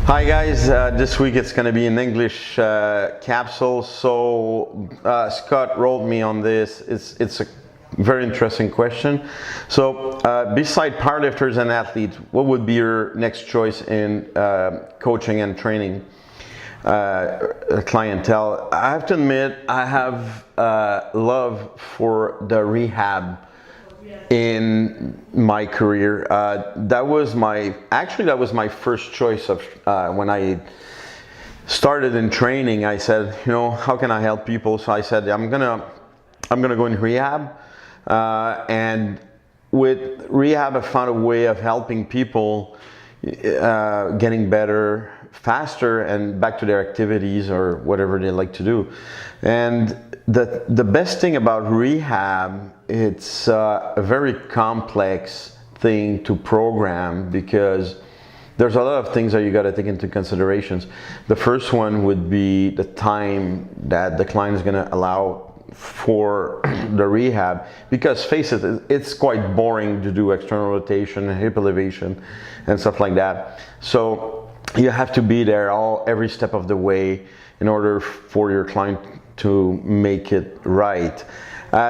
Hi guys, this week it's going to be an English capsule. So Scott wrote me on this. It's a very interesting question. So beside powerlifters and athletes, what would be your next choice in coaching and training clientele? I have to admit, I have love for the rehab in my career. That was my first choice of when I started in training. I said, you know, how can I help people? So I said, I'm gonna go in rehab, and with rehab I found a way of helping people getting better faster and back to their activities or whatever they like to do. And the best thing about rehab, it's a very complex thing to program because there's a lot of things that you got to take into considerations. The first one would be the time that the client is going to allow for the rehab, because face it, it's quite boring to do external rotation and hip elevation and stuff like that. So you have to be there every step of the way in order for your client to make it right.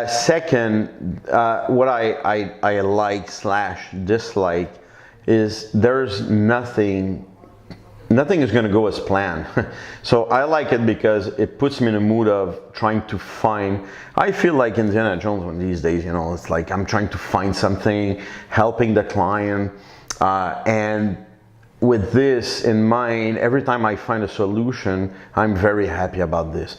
Second, what I like / dislike is there's nothing is going to go as planned. So I like it because it puts me in a mood of trying to find, I feel like Indiana Jones one these days, you know, it's like I'm trying to find something, helping the client, and with this in mind, every time I find a solution, I'm very happy about this.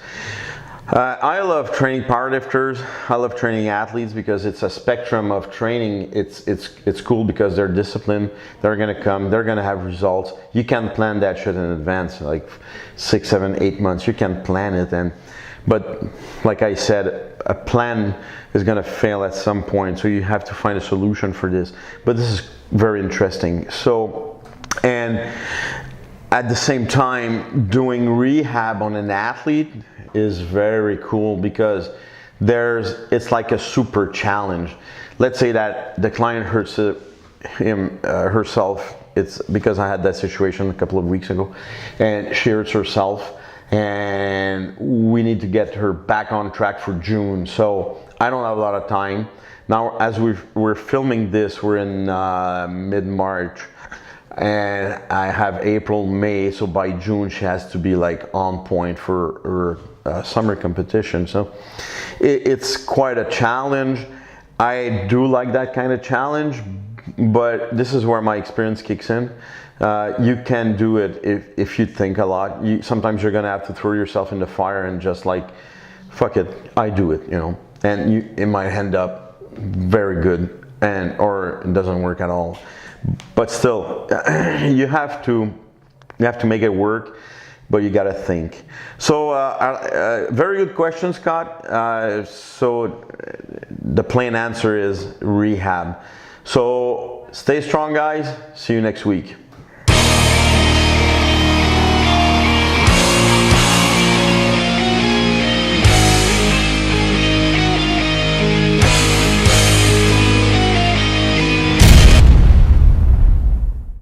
I love training powerlifters. I love training athletes because it's a spectrum of training. It's cool because they're disciplined. They're gonna come. They're gonna have results. You can plan that shit in advance, like 6, 7, 8 months. You can plan it, but like I said, a plan is gonna fail at some point. So you have to find a solution for this. But this is very interesting. So, and at the same time, doing rehab on an athlete is very cool because it's like a super challenge. Let's say that the client hurts herself. It's because I had that situation a couple of weeks ago, and she hurts herself, and we need to get her back on track for June. So I don't have a lot of time now. As we're filming this, we're in mid-March, and I have April, May, so by June she has to be like on point for her summer competition. So it's quite a challenge. I do like that kind of challenge, but this is where my experience kicks in. You can do it if you think a lot. Sometimes you're gonna have to throw yourself in the fire and just like, fuck it, I do it, you know, and it might end up very good or it doesn't work at all. But still, you have to make it work, but you gotta think. So very good question, Scott. So the plain answer is rehab. So stay strong, guys. See you next week.